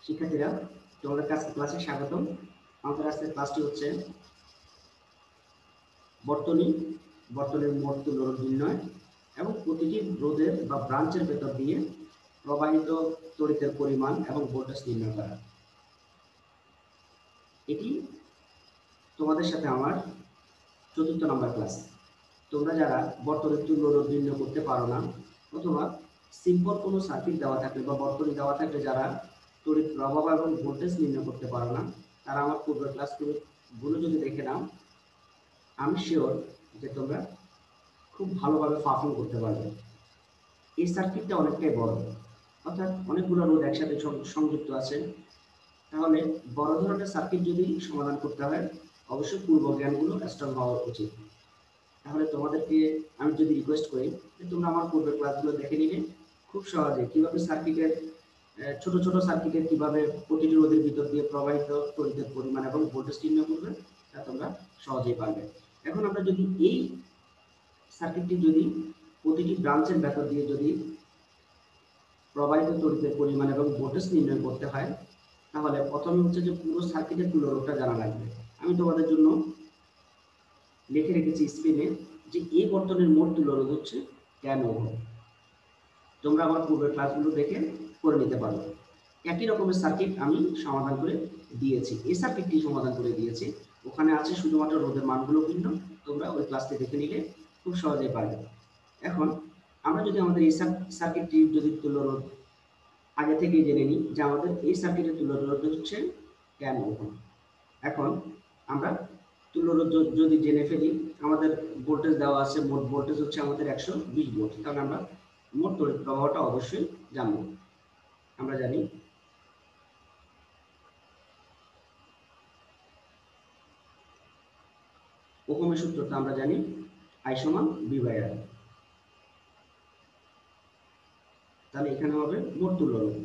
শিক্ষার্থীরা, তোমাদের কাছে ক্লাসে স্বাগতম। আমাদের আজকের ক্লাসটি হচ্ছে বর্তনীর মোট তুল্য রোধ নির্ণয় এবং প্রতিটি রোধের বা ব্রাঞ্চের ভেতর দিয়ে প্রবাহিত তড়িতের পরিমাণ এবং ভোল্টেজ নির্ণয় করা। এটি তোমাদের সাথে আমার ৪র্থ নম্বর ক্লাস। তোমরা যারা বর্তনীর তুল্য রোধ নির্ণয় করতে পারো না অথবা সিম্পল কোনো সার্কিট দেওয়া থাকলে বা বর্তনী দেওয়া থাকলে যারা তড়িৎ প্রবাহ এবং ভোল্টেজ নির্ণয় করতে পারো না, তারা আমার পূর্বের ক্লাসগুলো যদি দেখে নাও, আমি শিওর যে তোমরা খুব ভালোভাবে পারফর্ম করতে পারবে। এই সার্কিটটা অনেকটাই বড়, অর্থাৎ অনেকগুলো রোধ একসাথে সংযুক্ত আছে। তাহলে বড় ধরনের সার্কিট যদি সমাধান করতে হয়, অবশ্যই পূর্ব জ্ঞানগুলো স্ট্রং হওয়া উচিত। তাহলে তোমাদেরকে আমি যদি রিকোয়েস্ট করি যে তোমরা আমার পূর্বের ক্লাসগুলো দেখে নিলে খুব সহজে কিভাবে সার্কিটের ছোট ছোট সার্কিটের কিভাবে প্রতিটি রোধের ভিতর দিয়ে প্রবাহিত তড়িতের পরিমাণ এবং ভোল্টেজ নির্ণয় করবে তা তোমরা সহজেই পারবে। এখন আমরা যদি এই সার্কিটটি যদি প্রতিটি ব্রাঞ্চের ভেতর দিয়ে যদি প্রবাহিত তড়িতের পরিমাণ এবং ভোল্টেজ নির্ণয় করতে হয়, তাহলে প্রথমে হচ্ছে যে পুরো সার্কিটের তুল্য রোধটা জানা লাগবে। আমি তোমাদের জন্য লিখে রেখেছি স্ক্রিনে যে এই বর্তনীর মোট তুল্য রোধ হচ্ছে 10 ওহম। তোমরা আমার পূর্বের ক্লাসগুলো দেখে করে নিতে পারো। একই রকমের সার্কিট আমি সমাধান করে দিয়েছি, এই সার্কিটটি সমাধান করে দিয়েছি। ওখানে আছে শুধুমাত্র রোধের মানগুলো ভিন্ন, তোমরা ওই ক্লাসটি দেখে নিলে খুব সহজেই পারবে। এখন আমরা যদি আমাদের এই সার্কিটটি যদি তুল্য রোধ আগে থেকেই জেনে নিই যে আমাদের এই সার্কিটের তুল্য রোধ হচ্ছে 10 ওহম। এখন আমরা তুল্য রোধ যদি জেনে ফেলি, আমাদের ভোল্টেজ দেওয়া আছে, মোট ভোল্টেজ হচ্ছে আমাদের 120 ভোল্ট। তাহলে আমরা মোট তড়িৎ প্রবাহটা অবশ্যই জানবো। আমরা জানি ওহমের সূত্রটা আমরা জানি I সমান V/R। তাহলে এখানে হবে মোট তুল্য রোধ,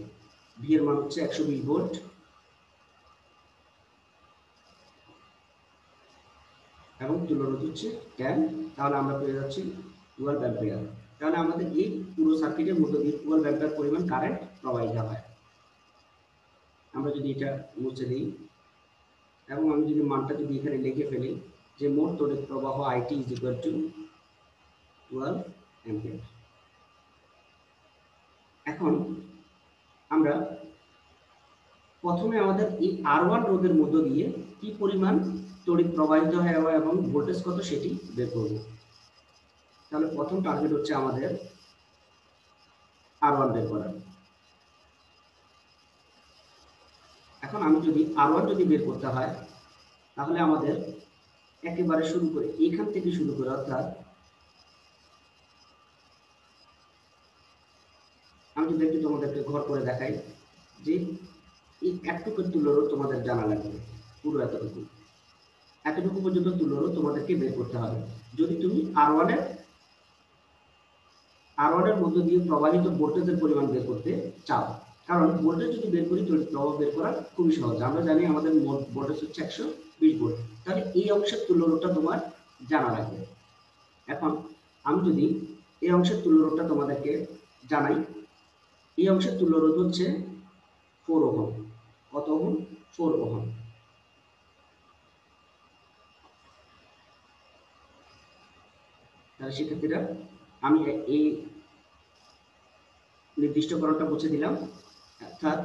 V এর মান হচ্ছে 120 ভোল্ট এবং তুল্য রোধ হচ্ছে 10। তাহলে আমরা পেয়ে যাচ্ছি 12 অ্যাম্পিয়ার। তাহলে আমাদের এই পুরো সার্কিটের মধ্যে দিয়ে 12 অ্যাম্পিয়ার পরিমাণ কারেন্ট প্রবাহিত হয়। আমরা যদি এটা মুছে দিই এবং আমি যদি মানটা যদি এখানে লিখে ফেলি যে মোট তড়িৎ প্রবাহ IT = 12 অ্যাম্পিয়ার। এখন আমরা প্রথমে আমাদের এই R1 রোধের মধ্য দিয়ে কি পরিমাণ তড়িৎ প্রবাহিত হয় এবং ভোল্টেজ কত সেটি বের করব। তাহলে প্রথম টার্গেট হচ্ছে আমাদের R1 বের করা। এখন আমি যদি R1 যদি বের করতে হয়, তাহলে আমাদের একেবারে শুরু করে এখান থেকে শুরু করে, অর্থাৎ আমি যদি একটু তোমাদেরকে ঘর করে দেখাই যে এই একটুকুর তুল্য রোধ তোমাদের জানা লাগবে, পুরো এতটুকু পর্যন্ত তুল্য রোধ তোমাদেরকে বের করতে হবে যদি তুমি R1 এর মধ্য দিয়ে প্রবাহিত ভোল্টেজের পরিমাণ বের করতে চাও। কারণ ভোল্টেজ যদি বের করি তড়িৎ প্রবাহ বের করা খুবই সহজ। আমরা জানি আমাদের মোট ভোল্টেজ হচ্ছে 120 ভোল্ট। তাহলে এই অংশের তুল্য রোধটা তোমার জানা লাগবে। এখন আমি যদি এই অংশের তুল্য রোধটা তোমাদেরকে জানাই, এই অংশের তুল্য রোধ হচ্ছে 4 ওহম। কত ওহম? 4 ওহম। তাহলে শিক্ষার্থীরা, আমি এই নির্দিষ্টকরণটা মুছে দিলাম। অর্থাৎ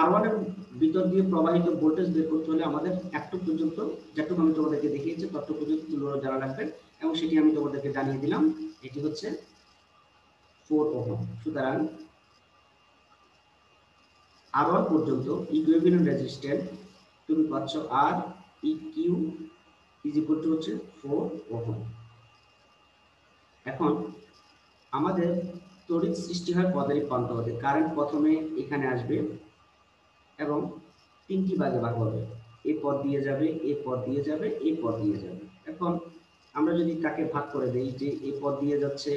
R1 এর ভিতর দিয়ে প্রবাহিত ভোল্টেজ বের করতে হলে আমাদের একটু পর্যন্ত, যেটুকু আমি তোমাদেরকে দেখিয়েছি ততটুকু পর্যন্ত তুল্য রোধ জানা লাগবে এবং সেটি আমি তোমাদেরকে জানিয়ে দিলাম। এটি হচ্ছে 4 ওহম। সুতরাং R1 পর্যন্ত ইকুইভ্যালেন্ট রেজিস্ট্যান্স তুমি পাচ্ছ Req হচ্ছে 4 ওহম। এখন আমাদের তড়িৎ সৃষ্টি হয় পদারিক প্রান্ত হতে। কারেন্ট প্রথমে এখানে আসবে এবং তিনটি ভাগে ভাগ হবে, এই পথ দিয়ে যাবে, এই পথ দিয়ে যাবে, এই পথ দিয়ে যাবে। এখন আমরা যদি তাকে ভাগ করে দেই যে এই পথ দিয়ে যাচ্ছে,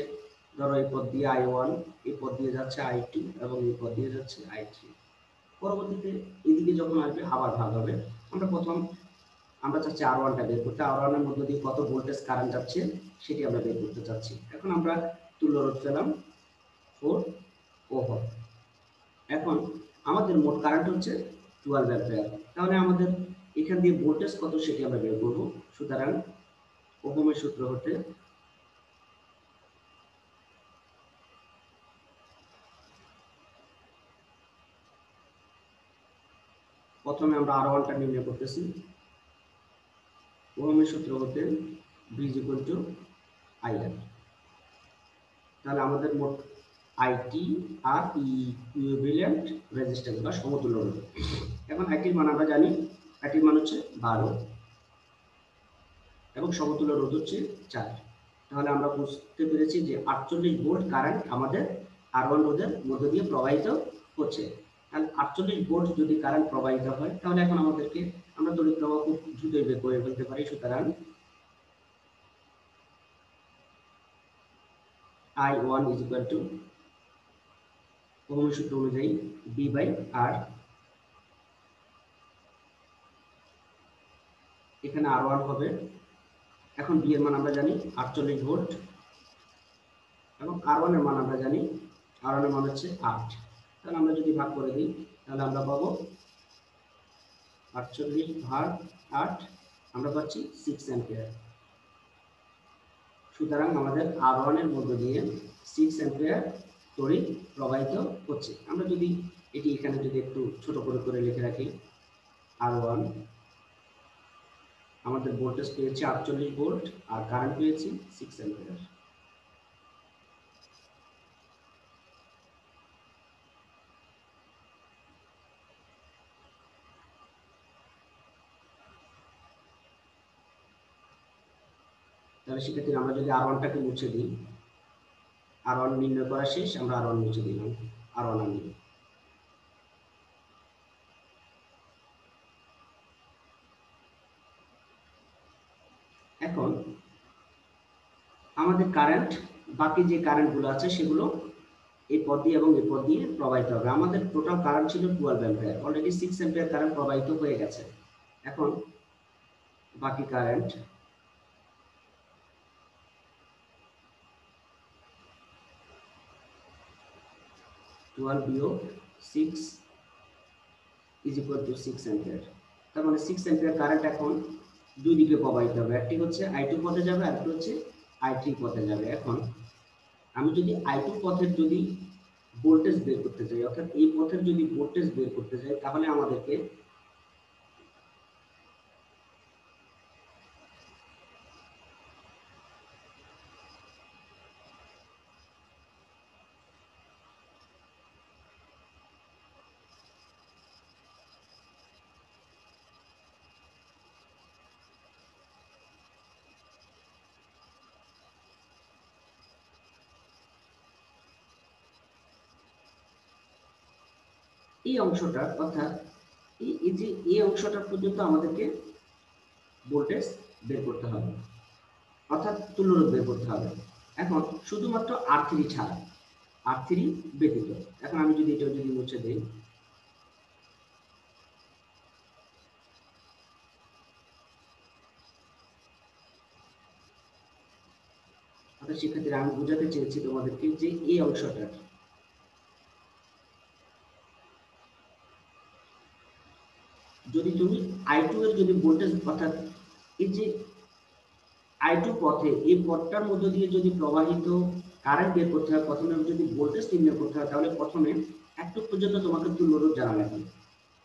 ধরো এই পথ দিয়ে I1, এই পথ দিয়ে যাচ্ছে I2 এবং এই পথ দিয়ে যাচ্ছে I3। পরবর্তীতে এদিকে যখন আসবে আবার ভাগ হবে। আমরা চাচ্ছি R1টা বের করতে, R1 এর মধ্যে দিয়ে কত ভোল্টেজ কারেন্ট যাচ্ছে সেটি আমরা বের করতে চাচ্ছি। এখন আমরা তুল্য রোধ পেলাম 4 ওহম। এখন আমাদের মোট কারেন্ট হচ্ছে 12 অ্যাম্পিয়ার। তাহলে আমাদের এখান দিয়ে ভোল্টেজ কত সেটি আমরা বের করব। সুতরাং ওহমের সূত্র হতে প্রথমে আমরা R1টা নির্ণয় করতেছি। ওহমের সূত্র হতে V IR। তাহলে আমাদের মোট আইটি আর ইকুইভ্যালেন্ট রেজিস্ট্যান্স বা সমতুল্য রোধ। এখন আইটির মান আমরা জানি, আইটির মান হচ্ছে 12 এবং সমতুল্য রোধ হচ্ছে 4। তাহলে আমরা বুঝতে পেরেছি যে 48 ভোল্ট কারেন্ট আমাদের R1 রোধের মধ্য দিয়ে প্রবাহিত হচ্ছে। তাহলে 48 ভোল্ট যদি কারেন্ট প্রবাহিত হয়, তাহলে এখন আমাদেরকে আমরা তড়িৎ প্রবাহ খুব দ্রুতই বের করে ফেলতে পারি। সুতরাং I1 is equal to ওহমের সূত্র অনুযায়ী V/R। এখানে R1 হবে, এখন B এর মান আমরা জানি 48 ভোল্ট এবং R1 এর মান আমরা জানি, R1 এর মান হচ্ছে 8। তাহলে আমরা যদি ভাগ করে দিই তাহলে আমরা পাবো 48/8, আমরা পাচ্ছি 6 অ্যাম্পিয়ার। সুতরাং আমাদের R1 এর মধ্য দিয়ে 6 অ্যাম্পিয়ার তড়িৎ প্রবাহিত হচ্ছে। আমরা যদি এটি এখানে যদি একটু ছোট করে লিখে রাখি, R1 আমাদের ভোল্টেজ পেয়েছি 48 ভোল্ট আর কারেন্ট পেয়েছি 6 অ্যাম্পিয়ার। তাহলে সেক্ষেত্রে আমরা যদি R1টাকে মুছে দিই, R1 নির্ণয় করা শেষ, আমরা R1 মুছে দিলাম, R1 আনি। এখন আমাদের কারেন্ট, বাকি যে কারেন্টগুলো আছে সেগুলো এই পথ দিয়ে এবং এই পথ দিয়ে প্রবাহিত হবে। আমাদের টোটাল কারেন্ট ছিল 12 অ্যাম্পিয়ার, অলরেডি 6 অ্যাম্পিয়ার কারেন্ট প্রবাহিত হয়ে গেছে। এখন বাকি current -6 is equal to 6 ampere. তার মানে 6 অ্যাম্পিয়ার কারেন্ট এখন দুই দিকে প্রবাহিত হবে, একটি হচ্ছে I2 পথে যাবে আর একটি হচ্ছে I3 পথে যাবে। এখন আমি যদি I2 পথের যদি ভোল্টেজ বের করতে চাই, অর্থাৎ এই পথের যদি ভোল্টেজ বের করতে চাই, তাহলে আমাদেরকে এই অংশটা, অর্থাৎ এই যে এই অংশটা পর্যন্ত আমাদেরকে ভোল্টেজ বের করতে হবে, অর্থাৎ তুল্যরোধ বের করতে হবে। এখন শুধুমাত্র R3 ছাড়া, R3 ব্যতীত। এখন আমি যদি এটা যদি মুছে দেই, অর্থাৎ সেক্ষেত্রে আমি বোঝাতে চেয়েছি তোমাদেরকে যে এই অংশটা, যদি তুমি I2 এর যদি ভোল্টেজ, অর্থাৎ এই যে I2 পথে, এই পথটার মধ্য দিয়ে যদি প্রবাহিত কারেন্ট বের করতে হয়, প্রথমে যদি ভোল্টেজ নির্ণয় করতে হয়, তাহলে প্রথমে একটু পর্যন্ত তোমাকে তুল্যরোধ জানা লাগবে।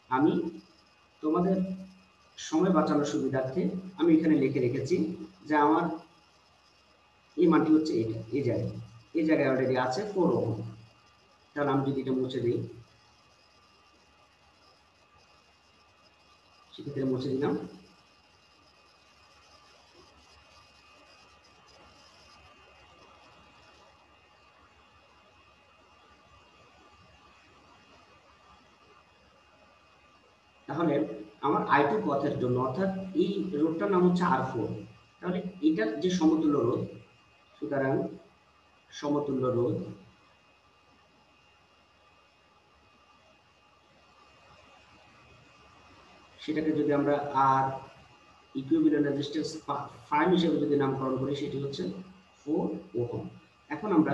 আমি তোমাদের সময় বাঁচানোর সুবিধার্থে আমি এখানে লিখে রেখেছি যে আমার এই মানটি হচ্ছে এটা, এই জায়গায় অলরেডি আছে 4 ওহম। তাহলে আমি যদি এটা মুছে দিই, সেক্ষেত্রে মুছে দিলাম। তাহলে আমার I2 পথের জন্য, অর্থাৎ এই রোধটার নাম হচ্ছে R4, তাহলে এটার যে সমতুল্য রোধ, সুতরাং সমতুল্য রোধ সেটাকে যদি আমরা আর ইকুইভ্যালেন্ট রেজিস্ট্যান্স 5 হিসেবে যদি নামকরণ করি, সেটি হচ্ছে 4 ওহম। এখন আমরা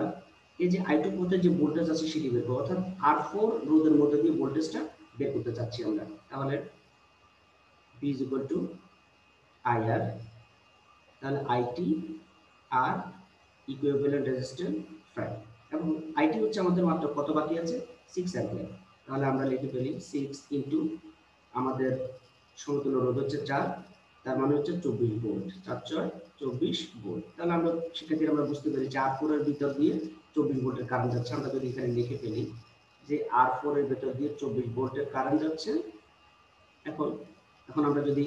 এই যে I2 পথে যে ভোল্টেজ আছে সেটি বের করব, অর্থাৎ R4 রোধের মধ্যে দিয়ে ভোল্টেজটা বের করতে চাচ্ছি আমরা। তাহলে V is equal to IR, তাহলে IT আর ইকুইভ্যালেন্ট রেজিস্ট্যান্স 5, এবং IT হচ্ছে আমাদের মাত্র কত বাকি আছে, 6 অ্যাম্পিয়ার। তাহলে আমরা লিখে ফেলি 6 ইনটু আমাদের সমতুল্য রোধ হচ্ছে 4, তার মানে হচ্ছে 24 ভোল্ট, 4 6 24 ভোল্ট। তাহলে আমরা সেক্ষেত্রে আমরা বুঝতে পারি যে R4 এর ভিতর দিয়ে 24 ভোল্টের কারেন্ট যাচ্ছে। আমরা যদি এখানে লিখে ফেলি যে R4 এর ভিতর দিয়ে 24 ভোল্টের কারেন্ট যাচ্ছে। এখন এখন আমরা যদি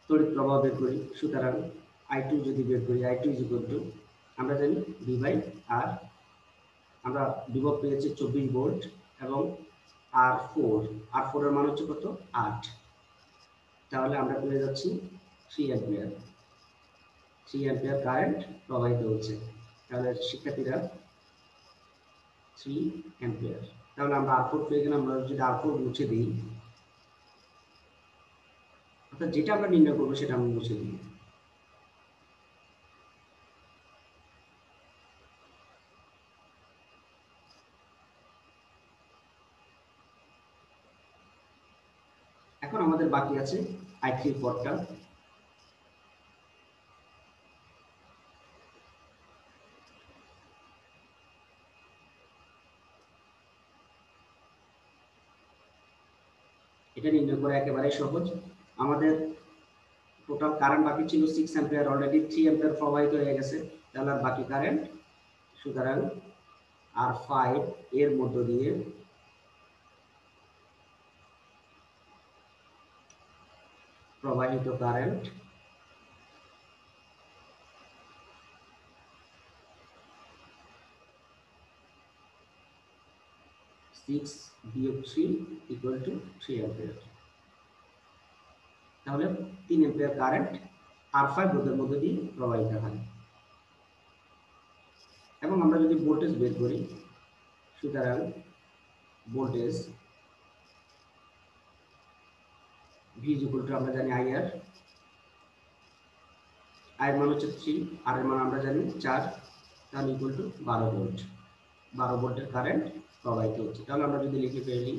তড়িৎ প্রবাহ বের করি, সুতরাং I2 যদি বের করি, I2 is equal to আমরা জানি V বাই R, আমরা বিভব পেয়েছি 24 ভোল্ট, এবং R4 এর মান হচ্ছে কত, 8, তাহলে আমরা পেয়ে যাচ্ছি 3 অ্যাম্পিয়ার। 3 অ্যাম্পিয়ার কারেন্ট প্রবাহিত হচ্ছে। তাহলে শিক্ষার্থীরা 3 অ্যাম্পিয়ার, তাহলে আমরা R4 পেয়ে গেলাম। আমরা যদি R4 মুছে দিই, অর্থাৎ যেটা আমরা নির্ণয় করবো সেটা আমরা মুছে দিই। এখন আমাদের বাকি আছে I3 পদটা। এটা নির্ণয় করা একেবারে সহজ। আমাদের টোটাল কারেন্ট বাকি ছিল 6 অ্যাম্পিয়ার, অলরেডি 3 অ্যাম্পিয়ার প্রবাহিত হয়ে গেছে, তাহলে আর বাকি কারেন্ট, সুতরাং R5 এর মধ্য দিয়ে প্রবাহিত কারেন্ট 6 বিয়োগ 3 ইকুয়াল টু 3 অ্যাম্পিয়ার। তাহলে 3 অ্যাম্পিয়ার কারেন্ট R5 রোধের মধ্যে দিয়ে প্রবাহিত হয়। এবং আমরা যদি ভোল্টেজ বের করি, সুতরাং voltage V is equal to আমরা জানি IR, I এর মান হচ্ছে 3, R এর মান আমরা জানি 4, তাহলে ইকুয়াল টু 12 ভোল্ট। 12 ভোল্টের কারেন্ট প্রবাহিত হচ্ছে। তাহলে আমরা যদি লিখে ফেলি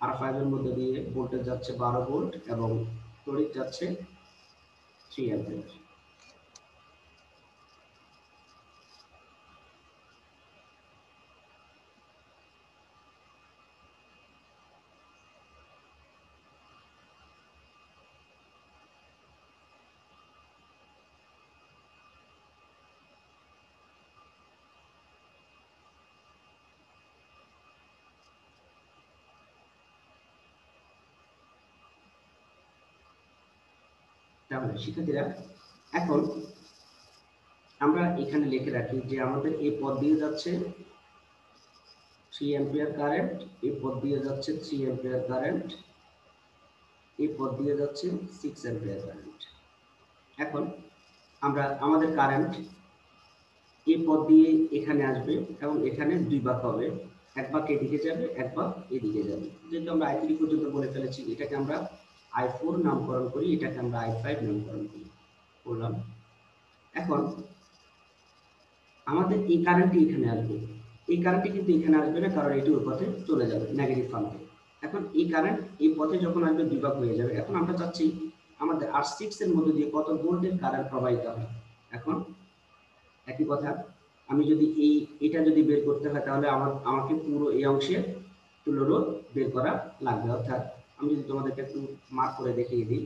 R5 এর মধ্যে দিয়ে ভোল্টেজ যাচ্ছে 12 ভোল্ট এবং তড়িৎ যাচ্ছে 3 অ্যাম্পিয়ার। তাহলে শিক্ষার্থীরা, এখন আমরা এখানে লিখে রাখি যে আমাদের এই পথ দিয়ে যাচ্ছে 3 অ্যাম্পিয়ার কারেন্ট, এই পথ দিয়ে যাচ্ছে 3 অ্যাম্পিয়ার কারেন্ট, এই পথ দিয়ে যাচ্ছে 6 অ্যাম্পিয়ার কারেন্ট। এখন আমরা আমাদের কারেন্ট এই পথ দিয়ে এখানে আসবে এবং এখানে দুই ভাগ হবে, এক ভাগ এদিকে যাবে, এক ভাগ এদিকে যাবে। যেহেতু আমরা I3 পর্যন্ত বলে ফেলেছি, এটাকে আমরা I4 নামকরণ করি, এটাকে আমরা I5 নামকরণ করি, বললাম। এখন আমাদের এই কারেন্টটি এখানে আসবে, এই কারেন্টটি কিন্তু এখানে আসবে না, কারণ এটি ওই পথে চলে যাবে নেগেটিভ প্রান্তে। এখন এই কারেন্ট এই পথে যখন আসবে বিভাগ হয়ে যাবে। এখন আমরা চাচ্ছি আমাদের R6 এর মধ্যে দিয়ে কত ভোল্টের কারেন্ট প্রবাহিত হয়। এখন একই কথা, আমি যদি এটা যদি বের করতে হয়, তাহলে আমাকে পুরো এই অংশের তুল্যরোধ বের করা লাগবে। অর্থাৎ আমি যদি তোমাদেরকে একটু মার্ক করে দেখিয়ে দিই,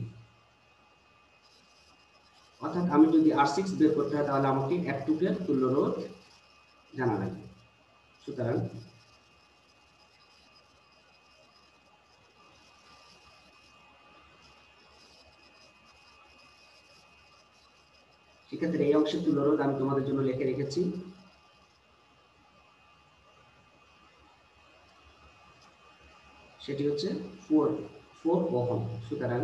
অর্থাৎ আমি যদি R6 বের করতে হয়, তাহলে আমাকে F2 এর তুল্যরোধ জানা লাগবে। সুতরাং সেক্ষেত্রে এই অংশের তুল্যরোধ আমি তোমাদের জন্য লিখে রেখেছি। সেটি হচ্ছে 4 ওহম। সুতরাং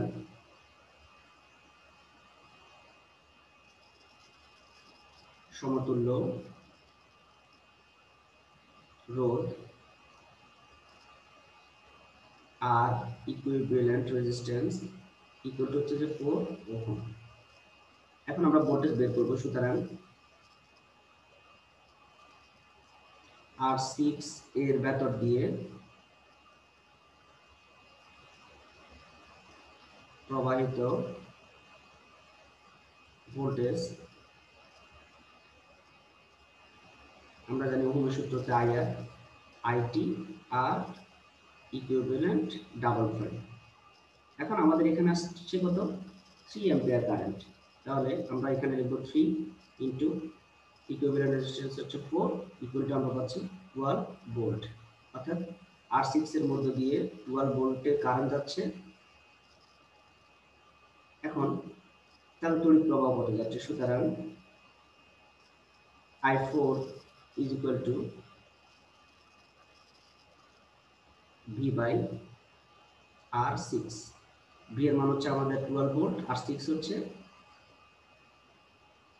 সমতুল্য রোধ আর ইকুইভ্যালেন্ট রেজিস্ট্যান্স ইকুয়াল টু হচ্ছে যে 4 ওহম। এখন আমরা ভোল্টেজ বের করব। সুতরাং R6 এর ভেতর দিয়ে প্রবাহিত ভোল্টেজ আমরা জানি ওহমের সূত্রতে আইআর আইটি আর ইকুইভ্যালেন্ট ডাবল ফ্রেম। এখন আমাদের এখানে আসছে কত 3 অ্যাম্পিয়ার কারেন্ট, তাহলে আমরা এখানে লিখব 3 ইনটু ইকুইভ্যালেন্ট রেজিস্ট্যান্স হচ্ছে 4 ইকুয়াল টু আমরা পাচ্ছি 12 ভোল্ট, অর্থাৎ R6 এর মধ্য দিয়ে 12 ভোল্টের কারেন্ট যাচ্ছে। এখন তার তড়িৎ প্রবাহ কত যাচ্ছে, সুতরাং I4 is equal to V by R6। V এর মান হচ্ছে আমাদের 12 ভোল্ট, R6 হচ্ছে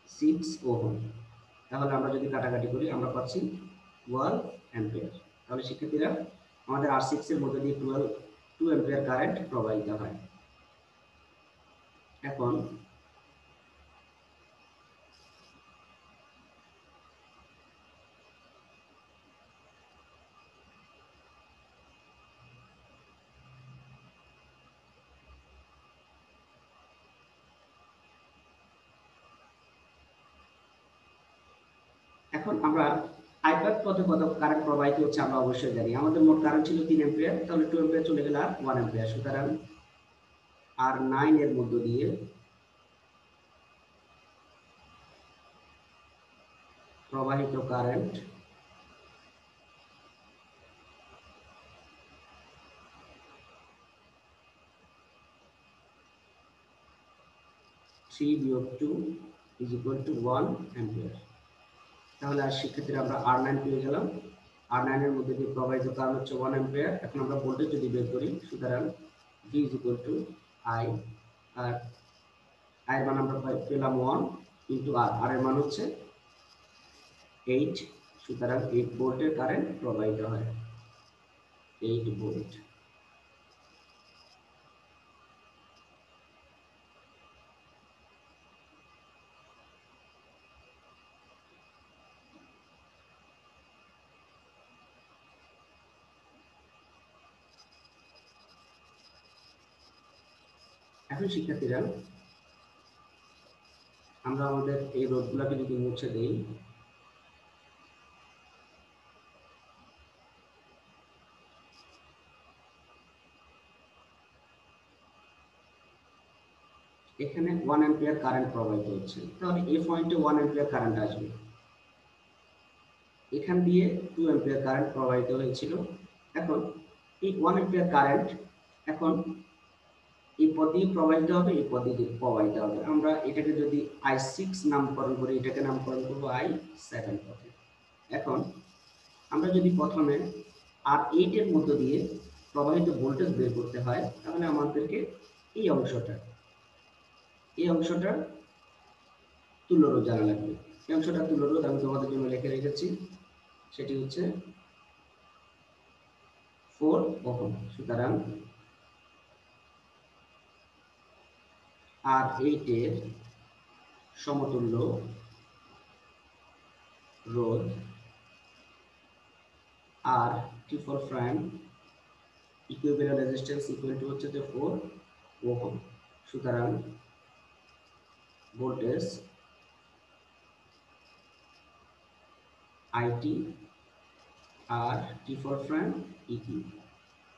6 ওহম। তাহলে আমরা যদি কাটাকাটি করি আমরা পাচ্ছি 12 অ্যাম্পিয়ার। তাহলে শিক্ষার্থীরা আমাদের R6 এর মধ্যে দিয়ে 2 অ্যাম্পিয়ার কারেন্ট প্রবাহিত হয়। এখন আমরা আইপ্যাড পথে কত কারেন্ট প্রবাহিত হচ্ছে আমরা অবশ্যই জানি। আমাদের মোট কারেন্ট ছিল 3 অ্যাম্পিয়ার, তাহলে 2 অ্যাম্পিয়ার চলে গেল আর 1 অ্যাম্পিয়ার, সুতরাং R9 এর মধ্য দিয়ে প্রবাহিত কারেন্ট 3 বিয়োগ 2 ইজ ইকুয়াল টু 1 অ্যাম্পিয়ার। তাহলে আর শিক্ষার্থীরা আমরা R9 পেয়ে গেলাম। R9 এর মধ্যে দিয়ে প্রবাহিত কারেন্ট হচ্ছে 1 অ্যাম্পিয়ার। এখন আমরা ভোল্টেজ যদি বের করি, সুতরাং V is equal to I, আর I এর মান আমরা পেলাম 1 ইনটু R, R এর মান হচ্ছে 8, সুতরাং 8 ভোল্টের কারেন্ট প্রবাহিত হয়, 8 ভোল্ট। এখন শিক্ষার্থীরা আমরা আমাদের এই রোধগুলোকে যদি মুছে দেই, এখানে 1 অ্যাম্পিয়ার কারেন্ট প্রবাহিত হচ্ছে, তাহলে এই পয়েন্টে 1 অ্যাম্পিয়ার কারেন্ট আসবে। এখান দিয়ে 2 অ্যাম্পিয়ার কারেন্ট প্রবাহিত হয়েছিল। এখন এই 1 অ্যাম্পিয়ার কারেন্ট এখন এই পথ দিয়ে প্রবাহিত হবে, এই পথ দিয়ে প্রবাহিত হবে। আমরা এটাকে যদি I6 নামকরণ করি, এটাকে নামকরণ করব I7 পথে। এখন আমরা যদি প্রথমে R8 এর মধ্য দিয়ে প্রবাহিত ভোল্টেজ বের করতে হয়, তাহলে আমাদেরকে এই অংশটা তুল্যরোধ জানা লাগবে। এই অংশটা তুল্যরোধ আমি তোমাদের জন্য লিখে রেখেছি, সেটি হচ্ছে 4 ওহম। সুতরাং R8 এর সমতুল্য রোধ আর T4 prime equivalent resistance equal to হচ্ছে যে 4 ওহম। সুতরাং ভোল্টেজ IT আর T4 প্রাইম ইকি।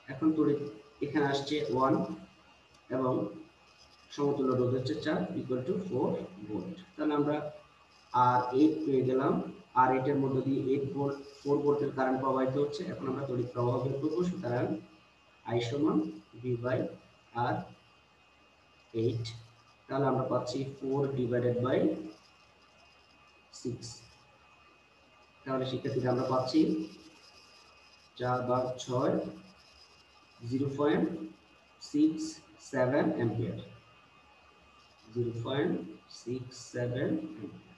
এখন তড়িৎ এখানে আসছে 1 এবং সমতুল্য রোধ হচ্ছে 4 ইকুয়াল টু 4 ভোল্ট। তাহলে আমরা R8 পেয়ে গেলাম। R8 এর মধ্যে দিয়ে 8 ভোল্ট 4 ভোল্টের কারেন্ট প্রবাহিত হচ্ছে। এখন আমরা তড়িৎ প্রবাহ বের করব, সুতরাং I সমান V বাই R8। তাহলে আমরা পাচ্ছি 4 ডিভাইডেড বাই 6। তাহলে শিক্ষার্থীরা আমরা পাচ্ছি 4 বার 6 0.67 অ্যাম্পিয়ার, 0.67 অ্যাম্পিয়ার।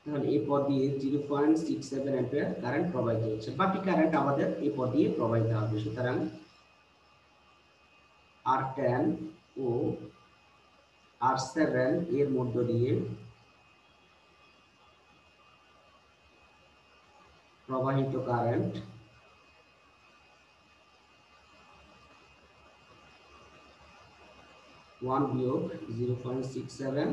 তাহলে এই পথ দিয়ে 0.67 অ্যাম্পিয়ার কারেন্ট প্রবাহিত হচ্ছে, বাকি কারেন্ট আমাদের এই পথ দিয়ে প্রবাহিত হবে। সুতরাং R10 ও R7 এর মধ্য দিয়ে প্রবাহিত কারেন্ট 1 বিয়োগ 0.67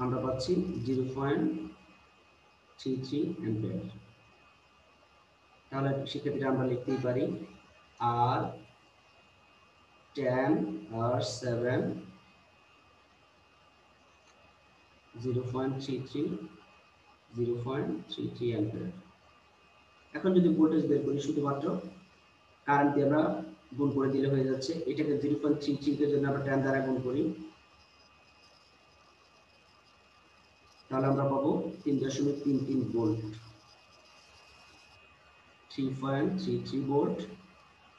আমরা পাচ্ছি 0.33 অ্যাম্পিয়ার। তাহলে সেক্ষেত্রে আমরা লিখতেই পারি R10 R7 0.33 অ্যাম্পিয়ার। এখন যদি ভোল্টেজ বের করি, শুধুমাত্র কারেন্ট দিয়ে আমরা গুণ করে দিলে হয়ে যাচ্ছে। এটাকে 0.33 এর জন্য আমরা 10 দ্বারা গুণ করি, তাহলে আমরা পাবো 3.33 ভোল্ট, 3.33 ভোল্ট।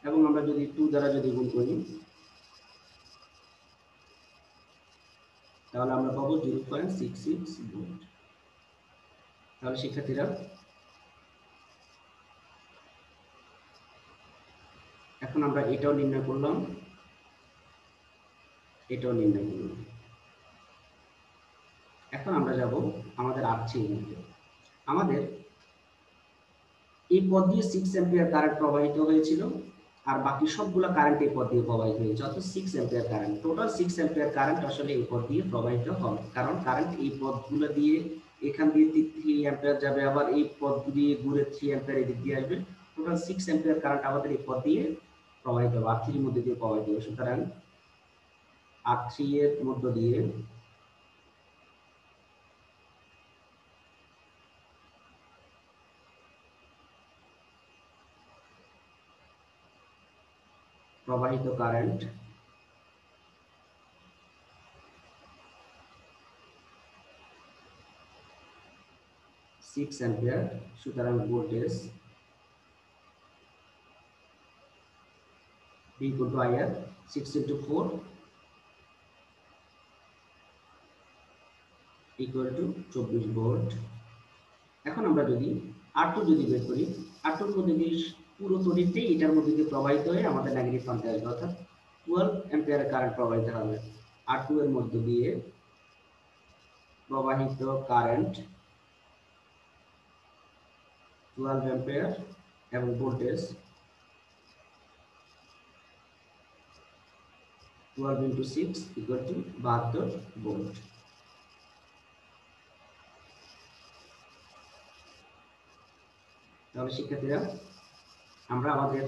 এবং আমরা যদি 2 দ্বারা যদি গুণ করি, তাহলে আমরা পাবো 0.66 ভোল্ট। তাহলে শিক্ষার্থীরা এখন আমরা এটাও নির্ণয় করলাম, এটাও নির্ণয় করলাম। এখন আমরা যাব আমাদের R3 এর মধ্যে। আমাদের এই পথ দিয়ে 6 অ্যাম্পিয়ার কারেন্ট প্রবাহিত হয়েছিল, আর বাকি সবগুলো কারেন্ট এই পথ দিয়ে প্রবাহিত হয়েছে, অর্থাৎ 6 ampere current. Total 6 ampere current আসলে এই পথ দিয়ে প্রবাহিত হবে, কারণ কারেন্ট এই পথগুলো দিয়ে এখান দিয়ে 3 অ্যাম্পিয়ার যাবে, আবার এই পথ দিয়ে ঘুরে 3 অ্যাম্পিয়ার এদিক দিয়ে আসবে। টোটাল 6 অ্যাম্পিয়ার কারেন্ট আমাদের এই পথ দিয়ে প্রবাহিত হবে, R3 এর মধ্যে দিয়ে প্রবাহিত হবে। সুতরাং R3 এর মধ্য দিয়ে প্রবাহিত কারেন্ট 6 অ্যাম্পিয়ার। সুতরাং voltage V equal to IR 6 into 4 equal to 24 volt. এখন আমরা যদি R2 যদি বের করি, R2 এর মধ্যে দিয়ে পুরো তড়িৎটাই এটার মধ্যে দিয়ে প্রবাহিত হয়ে আমাদের নেগেটিভ প্রান্তে আসবে, অর্থাৎ 12 অ্যাম্পিয়ারের কারেন্ট প্রবাহিত হবে। R2 এর মধ্য দিয়ে প্রবাহিত কারেন্ট 12 অ্যাম্পিয়ার এবং voltage 12 into 6 equal to 72 volt. তাহলে শিক্ষার্থীরা আমরা আমাদের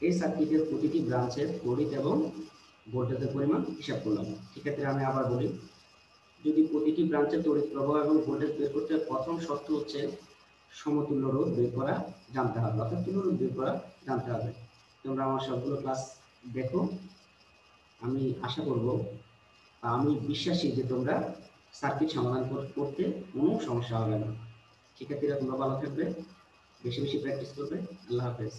এই সার্কিটের প্রতিটি ব্রাঞ্চের তড়িৎ এবং ভোল্টেজের পরিমাণ হিসাব করলাম। শিক্ষার্থীরা আমি আবার বলি, যদি প্রতিটি ব্রাঞ্চের তড়িৎ প্রবাহ এবং ভোল্টেজ বের করতে প্রথম শর্ত হচ্ছে সমতুল্য রোধ বের করা জানতে হবে, অর্থাৎ তুল্য রোধ বের করা জানতে হবে। তোমরা আমার সবগুলো ক্লাস দেখো, আমি আশা করব, আমি বিশ্বাসী যে তোমরা সার্কিট সমাধান করতে কোনো সমস্যা হবে না। শিক্ষার্থীরা তোমরা ভালো থাকবে, বেশি বেশি প্র্যাকটিস করবে। আল্লাহ হাফেজ।